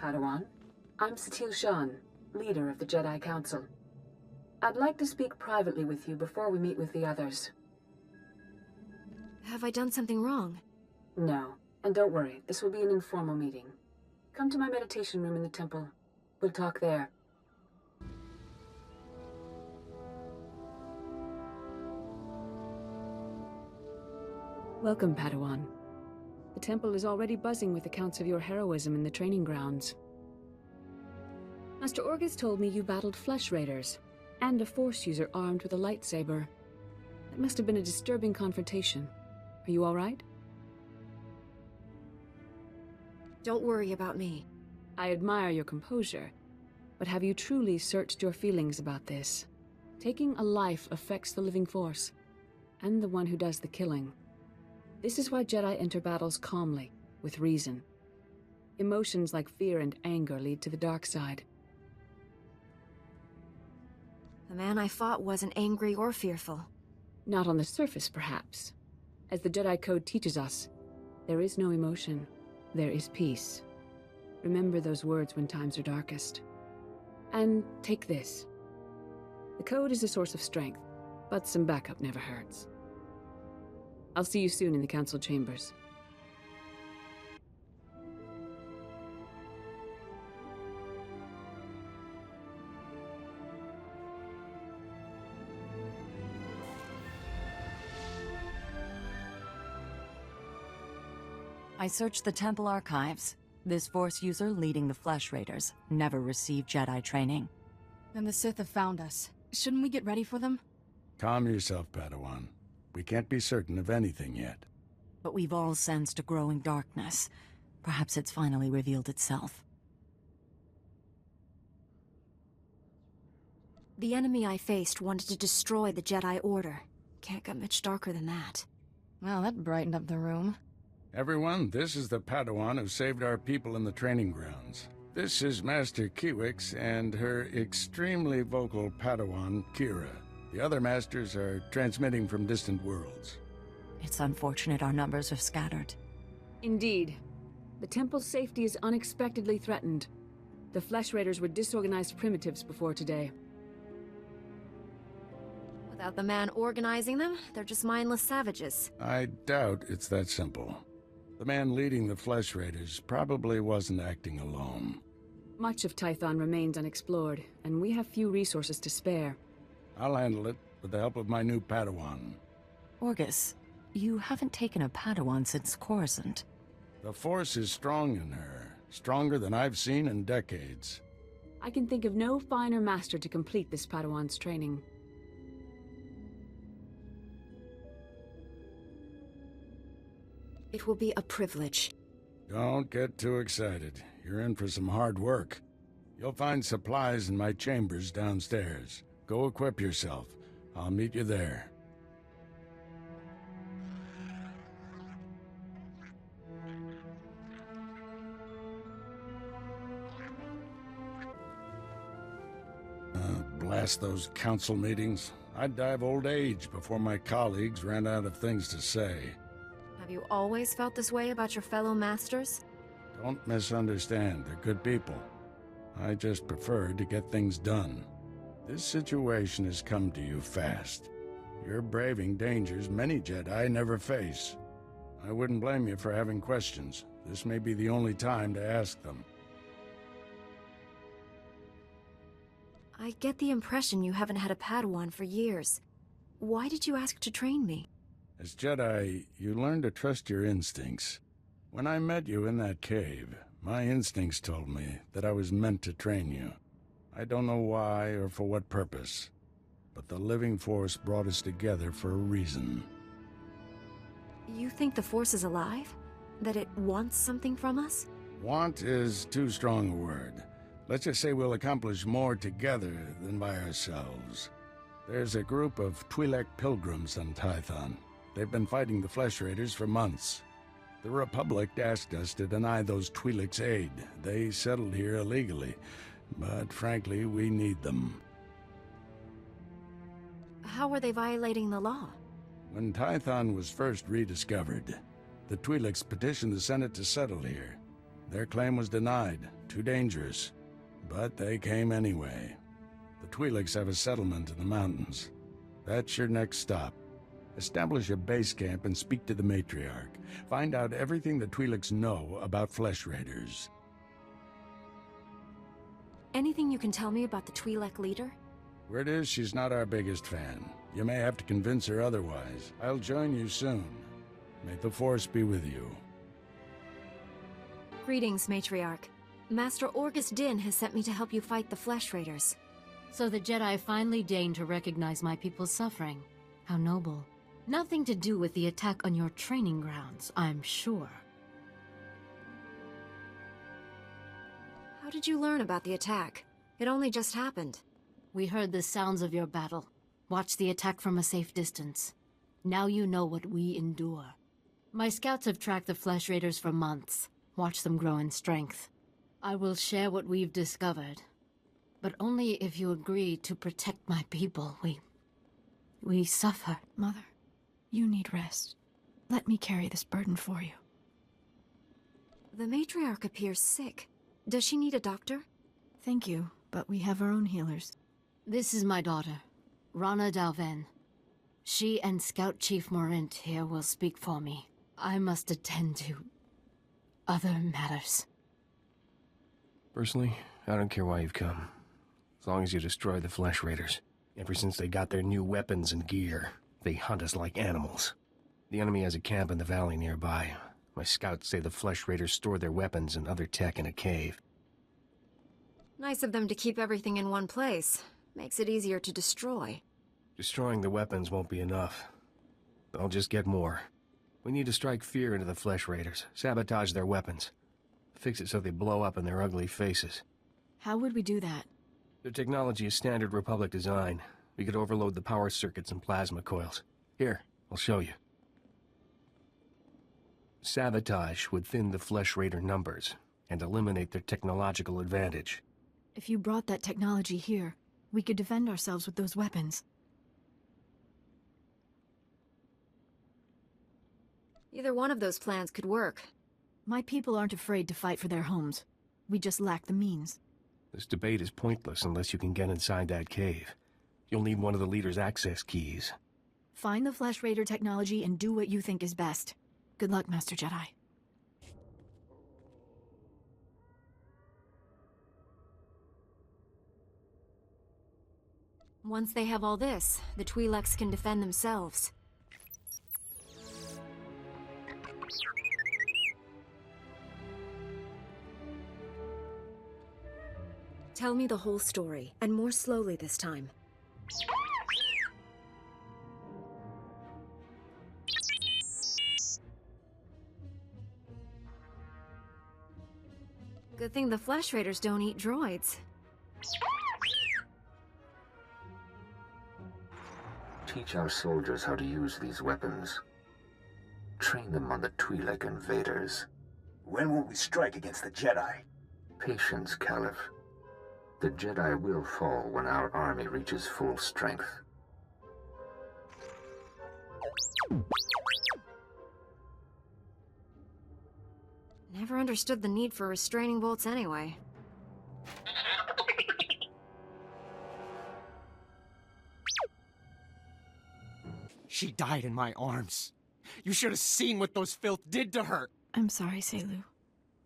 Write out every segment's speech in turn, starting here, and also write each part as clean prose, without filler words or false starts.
Padawan. I'm Satil Shan, leader of the Jedi Council. I'd like to speak privately with you before we meet with the others. Have I done something wrong? No, and don't worry, this will be an informal meeting. Come to my meditation room in the temple. We'll talk there. Welcome, Padawan. The temple is already buzzing with accounts of your heroism in the training grounds. Master Orgus told me you battled flesh raiders, and a Force user armed with a lightsaber. That must have been a disturbing confrontation. Are you all right? Don't worry about me. I admire your composure, but have you truly searched your feelings about this? Taking a life affects the living Force, and the one who does the killing. This is why Jedi enter battles calmly, with reason. Emotions like fear and anger lead to the dark side. The man I fought wasn't angry or fearful. Not on the surface, perhaps. As the Jedi Code teaches us, there is no emotion, there is peace. Remember those words when times are darkest. And take this. The Code is a source of strength, but some backup never hurts. I'll see you soon in the Council chambers. I searched the temple archives. This Force user leading the Flesh Raiders never received Jedi training. Then the Sith have found us. Shouldn't we get ready for them? Calm yourself, Padawan. We can't be certain of anything yet. But we've all sensed a growing darkness. Perhaps it's finally revealed itself. The enemy I faced wanted to destroy the Jedi Order. Can't get much darker than that. Well, that brightened up the room. Everyone, this is the Padawan who saved our people in the training grounds. This is Master Kiwix and her extremely vocal Padawan, Kira. The other masters are transmitting from distant worlds. It's unfortunate our numbers are scattered. Indeed. The temple's safety is unexpectedly threatened. The Flesh Raiders were disorganized primitives before today. Without the man organizing them, they're just mindless savages. I doubt it's that simple. The man leading the Flesh Raiders probably wasn't acting alone. Much of Tython remains unexplored, and we have few resources to spare. I'll handle it with the help of my new Padawan. Orgus, you haven't taken a Padawan since Coruscant. The Force is strong in her. Stronger than I've seen in decades. I can think of no finer master to complete this Padawan's training. It will be a privilege. Don't get too excited. You're in for some hard work. You'll find supplies in my chambers downstairs. Go equip yourself. I'll meet you there. Blast those council meetings. I'd die of old age before my colleagues ran out of things to say. Have you always felt this way about your fellow masters? Don't misunderstand. They're good people. I just prefer to get things done. This situation has come to you fast. You're braving dangers many Jedi never face. I wouldn't blame you for having questions. This may be the only time to ask them. I get the impression you haven't had a Padawan for years. Why did you ask to train me? As Jedi, you learn to trust your instincts. When I met you in that cave, my instincts told me that I was meant to train you. I don't know why or for what purpose, but the living Force brought us together for a reason. You think the Force is alive? That it wants something from us? Want is too strong a word. Let's just say we'll accomplish more together than by ourselves. There's a group of Twi'lek pilgrims on Tython. They've been fighting the Flesh Raiders for months. The Republic asked us to deny those Twi'lek's aid. They settled here illegally, but frankly, we need them. How are they violating the law? When Tython was first rediscovered, the Twi'leks petitioned the Senate to settle here. Their claim was denied. too dangerous. But they came anyway. The Twi'leks have a settlement in the mountains. That's your next stop. Establish a base camp and speak to the matriarch. Find out everything the Twi'leks know about Flesh Raiders. Anything you can tell me about the Twi'lek leader? Word is she's not our biggest fan. You may have to convince her otherwise. I'll join you soon. May the Force be with you. Greetings, Matriarch. Master Orgus Din has sent me to help you fight the Flesh Raiders. So the Jedi finally deigned to recognize my people's suffering. How noble. Nothing to do with the attack on your training grounds, I'm sure. How did you learn about the attack? It only just happened. We heard the sounds of your battle. Watched the attack from a safe distance. Now you know what we endure. My scouts have tracked the Flesh Raiders for months. Watched them grow in strength. I will share what we've discovered. But only if you agree to protect my people. We suffer. Mother, you need rest. Let me carry this burden for you. The Matriarch appears sick. Does she need a doctor? Thank you, but we have our own healers. This is my daughter, Rana Tao'Ven. She and Scout Chief Morint here will speak for me. I must attend to other matters. Personally, I don't care why you've come. As long as you destroy the Flesh Raiders. Ever since they got their new weapons and gear, they hunt us like animals. The enemy has a camp in the valley nearby. My scouts say the Flesh Raiders store their weapons and other tech in a cave. Nice of them to keep everything in one place. Makes it easier to destroy. Destroying the weapons won't be enough. I'll just get more. We need to strike fear into the Flesh Raiders, sabotage their weapons. Fix it so they blow up in their ugly faces. How would we do that? Their technology is standard Republic design. We could overload the power circuits and plasma coils. Here, I'll show you. Sabotage would thin the Flesh Raider numbers and eliminate their technological advantage. If you brought that technology here, we could defend ourselves with those weapons. Either one of those plans could work. My people aren't afraid to fight for their homes. We just lack the means. This debate is pointless unless you can get inside that cave. You'll need one of the leader's access keys. Find the Flesh Raider technology and do what you think is best. Good luck, Master Jedi. Once they have all this, the Twi'leks can defend themselves. Tell me the whole story, and more slowly this time. Good thing the Flesh Raiders don't eat droids. Teach our soldiers how to use these weapons. Train them on the Twi'lek invaders. When will we strike against the Jedi? Patience, Callef. The Jedi will fall when our army reaches full strength. Never understood the need for restraining bolts anyway. She died in my arms. You should have seen what those filth did to her. I'm sorry, Saylew.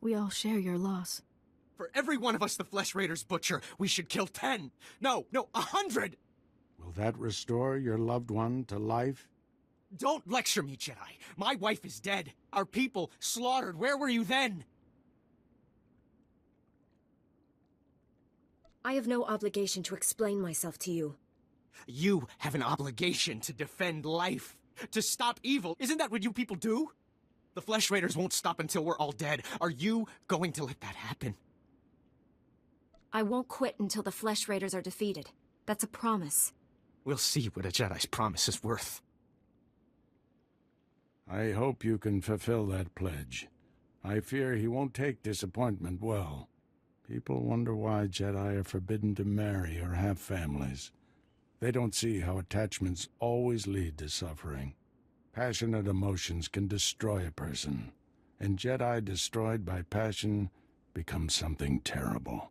We all share your loss. For every one of us the Flesh Raiders butcher, we should kill 10. No, 100! Will that restore your loved one to life? Don't lecture me, Jedi. My wife is dead. Our people slaughtered. Where were you then? I have no obligation to explain myself to you. You have an obligation to defend life, to stop evil. Isn't that what you people do? The Flesh Raiders won't stop until we're all dead. Are you going to let that happen? I won't quit until the Flesh Raiders are defeated. That's a promise. We'll see what a Jedi's promise is worth. I hope you can fulfill that pledge. I fear he won't take disappointment well. People wonder why Jedi are forbidden to marry or have families. They don't see how attachments always lead to suffering. Passionate emotions can destroy a person, and Jedi destroyed by passion become something terrible.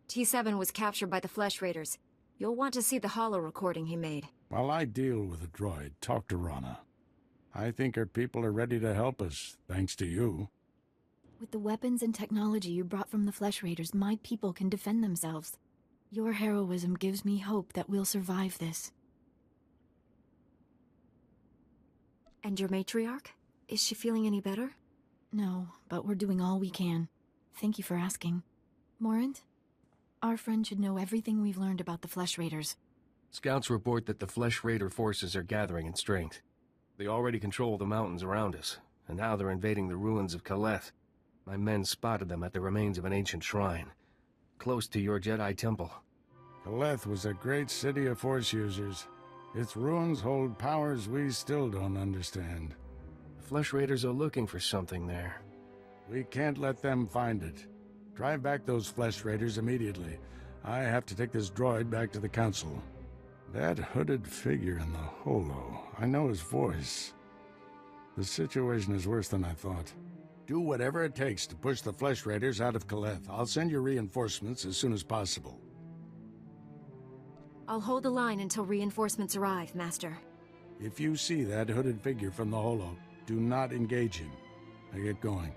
Teeseven was captured by the Flesh Raiders. You'll want to see the holo recording he made. While I deal with the droid, talk to Rana. I think her people are ready to help us, thanks to you. With the weapons and technology you brought from the Flesh Raiders, my people can defend themselves. Your heroism gives me hope that we'll survive this. And your matriarch? Is she feeling any better? No, but we're doing all we can. Thank you for asking. Morant? Our friend should know everything we've learned about the Flesh Raiders. Scouts report that the Flesh Raider forces are gathering in strength. They already control the mountains around us, and now they're invading the ruins of Kaleth. My men spotted them at the remains of an ancient shrine, close to your Jedi temple. Kaleth was a great city of Force users. Its ruins hold powers we still don't understand. The Flesh Raiders are looking for something there. We can't let them find it. Drive back those Flesh Raiders immediately. I have to take this droid back to the Council. That hooded figure in the holo, I know his voice. The situation is worse than I thought. Do whatever it takes to push the Flesh Raiders out of Kaleth. I'll send you reinforcements as soon as possible. I'll hold the line until reinforcements arrive, Master. If you see that hooded figure from the holo, do not engage him. Now get going.